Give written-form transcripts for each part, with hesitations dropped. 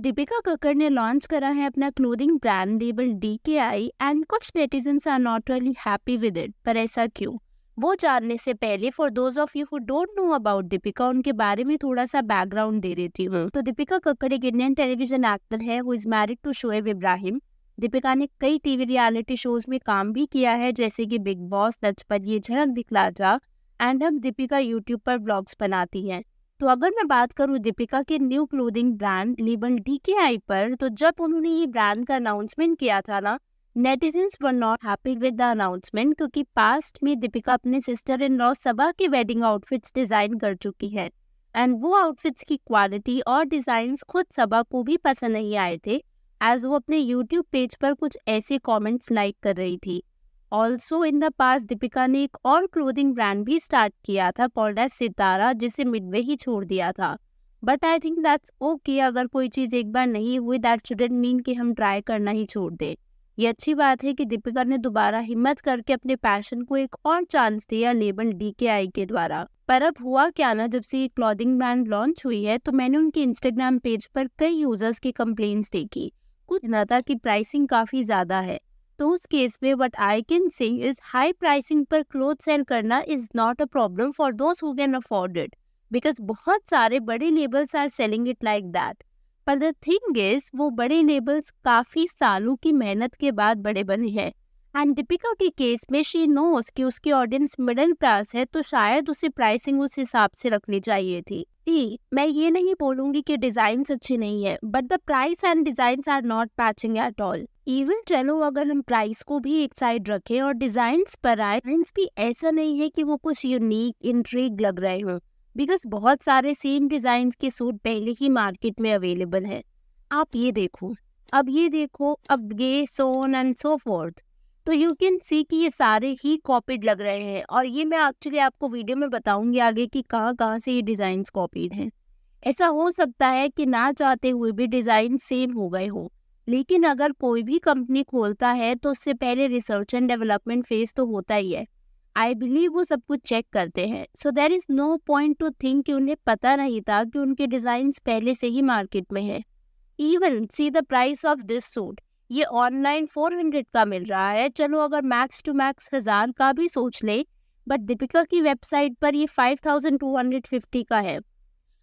दीपिका कक्कड़ ने लॉन्च करा है अपना clothing brand label DKI and कुछ netizens are not really happy with it. पर ऐसा क्यों, वो जानने से पहले for those of you who don't know about Deepika, उनके बारे में थोड़ा सा बैकग्राउंड दे देती हूँ। तो दीपिका कक्कड़ एक इंडियन टेलीविजन एक्टर है who is married to Shoaib Ibrahim. Deepika ने कई टीवी रियलिटी शोज में काम भी किया है, जैसे कि बिग बॉस, लचपत, ये झलक दिखला जा, एंड अब दीपिका यूट्यूब पर ब्लॉग्स बनाती हैं। तो अगर मैं बात करूँ दीपिका के new clothing brand label DKI पर, तो जब उन्होंने ये ब्रांड का अनाउंसमेंट किया था ना, netizens were not happy with the announcement, क्योंकि पास्ट में दीपिका अपने सिस्टर इन लॉ सबा के वेडिंग आउटफिट्स डिजाइन कर चुकी है एंड वो आउटफिट्स की क्वालिटी और डिजाइन खुद सबा को भी पसंद नहीं आए थे, एज वो अपने यूट्यूब पेज पर कुछ ऐसे कॉमेंट्स लाइक कर रही थी। Also in the past Deepika ने एक और क्लोथिंग ब्रांड भी स्टार्ट किया था कॉल्ड एज सितारा, जिसे मिडवे ही छोड़ दिया था। But I think that's okay, अगर कोई चीज़ एक बार नहीं हुई दैट शुडंट मीन कि हम ट्राई करना ही छोड़ दें। ये अच्छी बात है कि दीपिका ने दोबारा हिम्मत करके अपने पैशन को एक और चांस दिया लेबल DKI के द्वारा। पर अब हुआ क्या ना, जब से ये क्लोथिंग ब्रांड लॉन्च हुई है तो मैंने उनके इंस्टाग्राम पेज पर कई यूजर्स की कंप्लेंट्स देखी। कुछ न था कि प्राइसिंग काफ़ी ज़्यादा है, तो उस केस में what I can say is high pricing पर क्लोथ सेल करना is not a problem for those who can afford it, because बहुत सारे बड़े labels are selling it like that. पर द थिंग इज वो बड़े लेबल्स काफी सालों की मेहनत के बाद बड़े बने हैं, एंड दीपिका के केस में शी नोस कि उसकी ऑडियंस मिडिल क्लास है, तो शायद उसे प्राइसिंग उस हिसाब से रखनी चाहिए थी। मैं ये नहीं बोलूंगी कि डिजाइन अच्छे नहीं है, but the price and design are not matching at all. Even चलो अगर हम प्राइस को भी एक साइड रखें और डिजाइन्स पर आए, डिजाइन्स भी ऐसा नहीं है कि वो कुछ यूनिक इंट्रिग लग रहे हों, बिकॉज बहुत सारे सेम डिजाइन के सूट पहले ही मार्केट में अवेलेबल है। आप ये देखो, अब ये देखो, अब ये so on and so fourth, तो यू कैन सी कि ये सारे ही कॉपीड लग रहे हैं। और ये मैं एक्चुअली आपको वीडियो में बताऊंगी आगे कि कहाँ कहाँ से ये डिजाइन्स कॉपीड हैं। ऐसा हो सकता है कि ना चाहते हुए भी डिजाइन सेम हो गए हो, लेकिन अगर कोई भी कंपनी खोलता है तो उससे पहले रिसर्च एंड डेवलपमेंट फेज तो होता ही है। आई बिलीव वो सब कुछ चेक करते हैं, so there is no point to think कि उन्हें पता नहीं था कि उनके डिजाइन्स पहले से ही मार्केट में है। Even see the price of this suit, ये ऑनलाइन 400 का मिल रहा है, चलो अगर मैक्स टू मैक्स 1000 का भी सोच ले, बट दीपिका की वेबसाइट पर ये 5250 का है।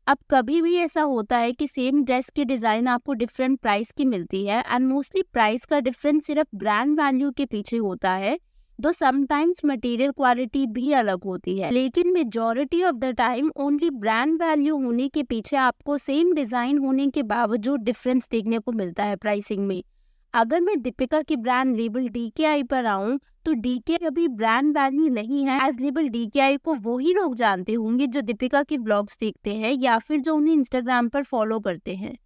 अब कभी भी ऐसा होता है कि सेम ड्रेस की डिज़ाइन आपको डिफरेंट प्राइस की मिलती है, एंड मोस्टली प्राइस का डिफरेंस सिर्फ ब्रांड वैल्यू के पीछे होता है, दो समटाइम्स मटेरियल क्वालिटी भी अलग होती है, लेकिन majority of the time only brand value होने के पीछे आपको सेम डिज़ाइन होने के बावजूद डिफरेंस देखने को मिलता है प्राइसिंग में। अगर मैं दीपिका की ब्रांड लेबल DKI पर आऊँ, तो DKI अभी ब्रांड वैल्यू नहीं है, एज लेबल DKI को वो ही लोग जानते होंगे जो दीपिका के ब्लॉग्स देखते हैं या फिर जो उन्हें इंस्टाग्राम पर फॉलो करते हैं।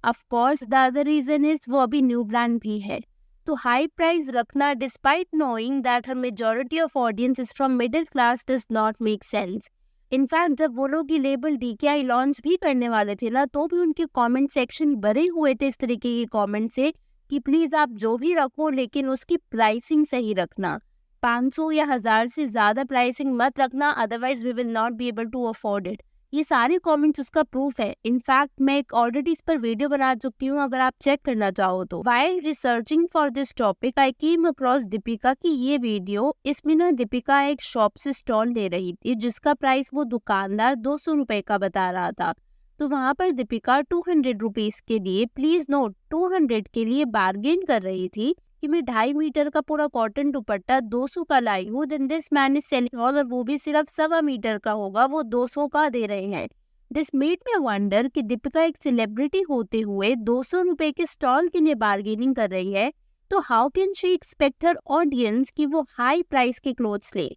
Of course the other reason is वो अभी न्यू ब्रांड भी है, तो हाई प्राइस रखना despite knowing that her majority of audience is from middle class does not make sense. In fact जब वो लोग ये लेबल DKI लॉन्च भी करने वाले थे ना, तो भी उनके कॉमेंट सेक्शन भरे हुए थे इस तरीके के कॉमेंट से कि प्लीज आप जो भी रखो लेकिन उसकी प्राइसिंग सही रखना, 500 या 1000 से ज़्यादा प्राइसिंग मत रखना, otherwise we will not be able to afford it. ये सारे कमेंट्स उसका प्रूफ है। इनफैक्ट मैं एक ऑलरेडी इस पर वीडियो बना चुकी हूँ, अगर आप चेक करना चाहो तो। While researching for this topic I came across Deepika की ये वीडियो। इसमें ना दीपिका एक शॉप से स्टॉल ले रही थी जिसका प्राइस वो दुकानदार 200 रुपए का बता रहा था, तो वहाँ पर दीपिका 200 रुपीज के लिए, प्लीज नोट 200 के लिए बार्गेन कर रही थी कि मैं 2.5 मीटर का पूरा कॉटन दुपट्टा 200 का लाई हूँ, then this man is selling, और वो भी सिर्फ 1.25 मीटर का होगा, वो 200 का दे रहे हैं। दिस मेड मी वंडर कि दीपिका एक सेलिब्रिटी होते हुए 200 रुपए के स्टॉल के लिए बार्गेनिंग कर रही है, तो how can she expect her audience कि वो हाई प्राइस के क्लोथ्स ले।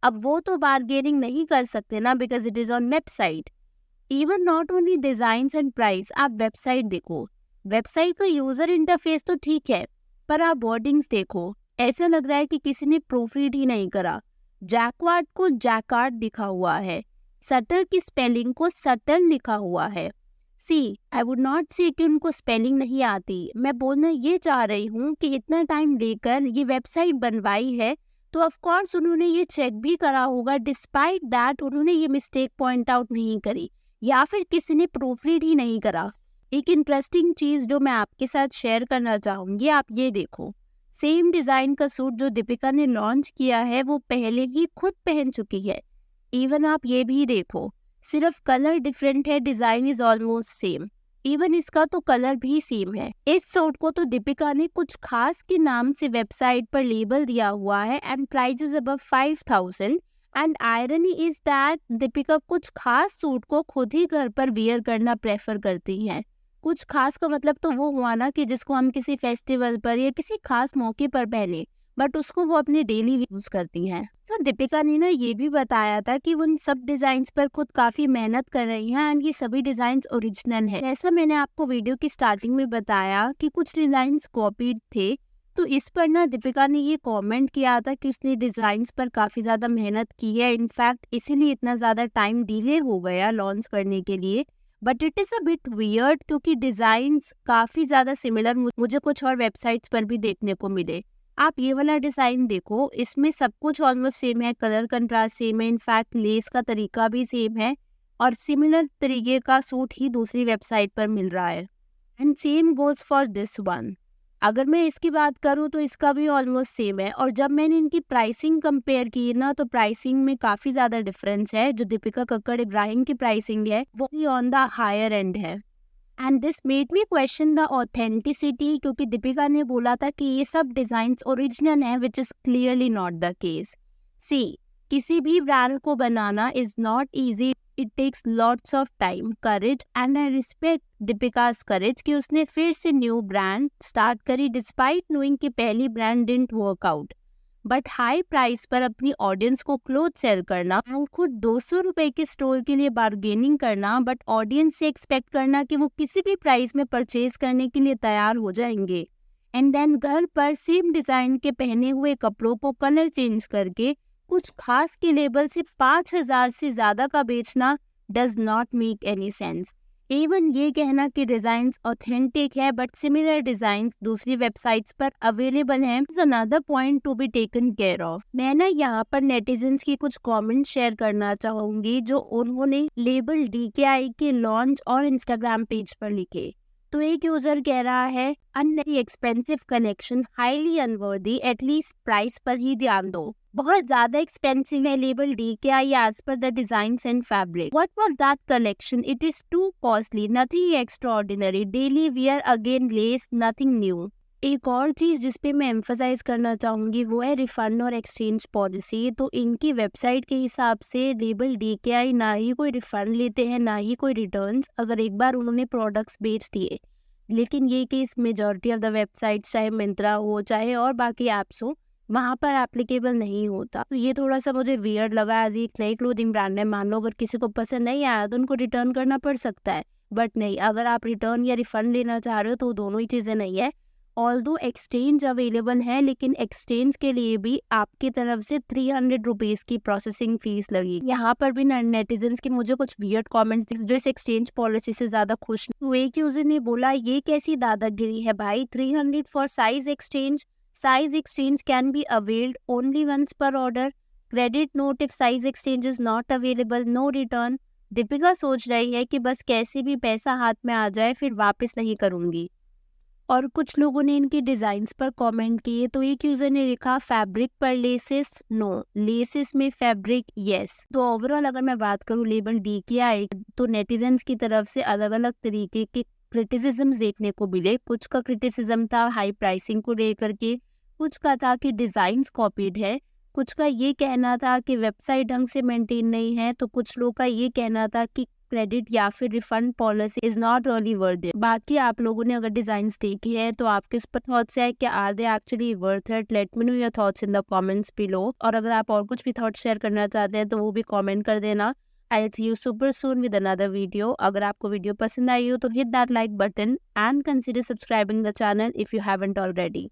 अब वो तो बार्गेनिंग नहीं कर सकते ना, because it is on website. Even not only design and price, आप वेबसाइट देखो, वेबसाइट का यूजर इंटरफेस तो ठीक है, पर आप वर्डिंग्स देखो, ऐसा लग रहा है कि किसी ने प्रूफ रीड ही नहीं करा। जैकवार्ड को जैकार्ड लिखा हुआ है, सटल की स्पेलिंग को सटल लिखा हुआ है। सी आई वुड नॉट से कि उनको स्पेलिंग नहीं आती, मैं बोलना ये चाह रही हूँ कि इतना टाइम लेकर ये वेबसाइट बनवाई है, तो ऑफ कोर्स उन्होंने ये चेक भी करा होगा, डिस्पाइट दैट उन्होंने ये मिस्टेक पॉइंट आउट नहीं करी, या फिर किसी ने प्रूफ रीड ही नहीं करा। एक इंटरेस्टिंग चीज जो मैं आपके साथ शेयर करना चाहूंगी, आप ये देखो, सेम डिजाइन का सूट जो दीपिका ने लॉन्च किया है वो पहले ही खुद पहन चुकी है। इवन आप ये भी देखो, सिर्फ कलर डिफरेंट है, design is almost same. Even इसका तो कलर भी सेम है। इस सूट को तो दीपिका ने कुछ खास के नाम से वेबसाइट पर लेबल दिया हुआ है and price is above 5000। And irony is that Deepika कुछ खास सूट को खुद ही घर पर वियर करना प्रेफर करती हैं। कुछ खास का मतलब तो वो हुआ ना कि जिसको हम किसी फेस्टिवल पर या किसी खास मौके पर पहने, बट उसको वो अपने डेली यूज करती हैं। तो दीपिका ने ना ये भी बताया था कि वो उन सब डिजाइन्स पर खुद काफी मेहनत कर रही हैं एंड ये सभी डिजाइन्स ओरिजिनल है। जैसा मैंने आपको वीडियो की स्टार्टिंग में बताया कि कुछ डिजाइन्स कॉपीड थे, तो इस पर ना दीपिका ने ये कमेंट किया था कि उसने डिजाइन्स पर काफी ज्यादा मेहनत की है, इनफैक्ट इसीलिए इतना ज्यादा टाइम डिले हो गया लॉन्च करने के लिए। But it is a bit weird क्योंकि डिजाइन्स काफी ज्यादा सिमिलर मुझे कुछ और वेबसाइट्स पर भी देखने को मिले। आप ये वाला डिजाइन देखो, इसमें सब कुछ ऑलमोस्ट सेम है, कलर कंट्रास्ट सेम है, इनफैक्ट लेस का तरीका भी सेम है और सिमिलर तरीके का सूट ही दूसरी वेबसाइट पर मिल रहा है। And same goes for this one. अगर मैं इसकी बात करूँ तो इसका भी ऑलमोस्ट सेम है। और जब मैंने इनकी प्राइसिंग कंपेयर की ना, तो प्राइसिंग में काफी ज्यादा डिफरेंस है। जो दीपिका कक्कड़ इब्राहिम की प्राइसिंग है वो भी ऑन द हायर एंड है। And this made me question the authenticity, क्योंकि दीपिका ने बोला था कि ये सब डिजाइन्स ओरिजिनल हैं, which is clearly not the case. See, किसी भी ब्रांड को बनाना is not easy, it takes lots of time, courage, and I respect Deepika's courage कि उसने फिर से न्यू ब्रांड स्टार्ट करी डिस्पाइट नोइंग कि पहली brand didn't work out. But high price पर अपनी ऑडियंस को क्लोथ सेल करना एंड खुद 200 रुपए के स्टोर के लिए बार्गेनिंग करना, बट ऑडियंस से एक्सपेक्ट करना कि वो किसी भी प्राइस में परचेज करने के लिए तैयार हो जाएंगे, एंड देन घर पर सेम डिजाइन के पहने हुए कपड़ों को कलर चेंज करके कुछ खास के लेबल से 5000 से ज्यादा का बेचना does not make any sense. Even ये कहना कि डिजाइन्स ऑथेंटिक है बट सिमिलर डिजाइन्स दूसरी वेबसाइट्स पर अवेलेबल हैं is another point to be taken care of. मैं ना यहाँ पर नेटिजन्स की कुछ कमेंट्स शेयर करना चाहूंगी जो उन्होंने लेबल DKI के लॉन्च और इंस्टाग्राम पेज पर लिखे। तो एक यूजर कह रहा है, unnecessary expensive collection, highly unworthy, at least price पर ही ध्यान दो। बहुत ज्यादा एक्सपेंसिव है label DKI as per the designs and fabric. What was that collection? It is too costly, nothing extraordinary, daily wear, again less, nothing new. एक और चीज जिसपे मैं एम्फसाइज करना चाहूंगी वो है रिफंड और एक्सचेंज पॉलिसी। तो इनकी वेबसाइट के हिसाब से लेबल DKI ना ही कोई रिफंड लेते हैं ना ही कोई रिटर्न्स, अगर एक बार उन्होंने प्रोडक्ट्स बेच दिए। लेकिन ये case majority of the websites, चाहे मिंत्रा हो चाहे और बाकी ऐप्स हो, वहाँ पर एप्लीकेबल नहीं होता। तो ये थोड़ा सा मुझे वियर्ड लगा। एज एक नई क्लोथिंग ब्रांड है, मान लो अगर किसी को पसंद नहीं आया तो उनको रिटर्न करना पड़ सकता है, बट नहीं, अगर आप रिटर्न या रिफंड लेना चाह रहे हो तो दोनों ही चीज़ें नहीं है। ऑल्दो एक्सचेंज अवेलेबल है, लेकिन एक्सचेंज के लिए भी आपकी तरफ से 300 रुपीज़ की प्रोसेसिंग फीस लगी। यहाँ पर भी नेटिजन्स के मुझे कुछ वियर्ड कमेंट्स जो इस एक्सचेंज पॉलिसी से ज़्यादा खुश नहीं हुए। एक यूजर ने बोला, ये कैसी दादागिरी है भाई, 300 for size exchange. Size exchange can be availed only once per order. Credit note if size exchange is not available, no return. Deepika सोच रही है कि बस कैसे भी पैसा हाथ में आ जाए फिर वापस नहीं करूंगी। और कुछ लोगों ने इनके डिजाइन्स पर कमेंट किए। तो एक यूजर ने लिखा, फैब्रिक पर लेसेस नो, लेसेस में फैब्रिक यस। तो ओवरऑल अगर मैं बात करूं लेबल DKI, तो नेटिजन्स की तरफ से अलग अलग तरीके के क्रिटिसिज्म देखने को मिले। कुछ का क्रिटिसिज्म था हाई प्राइसिंग को लेकर के, कुछ का था कि डिजाइन्स कॉपीड है, कुछ का ये कहना था कि वेबसाइट ढंग से मेंटेन नहीं है, तो कुछ लोग का ये कहना था कि क्रेडिट या फिर refund policy is not really worth it. बाकी आप लोगों ने अगर डिजाइन्स देखी है तो आपके उस पर थॉट्स है कि are they actually worth it? Let me know your thoughts in the comments below. और अगर आप और कुछ भी थॉट्स शेयर करना चाहते हैं तो वो भी कमेंट कर देना। I'll see you super soon with another video. अगर आपको वीडियो पसंद आई हो तो hit that like button and consider subscribing the channel if you haven't already.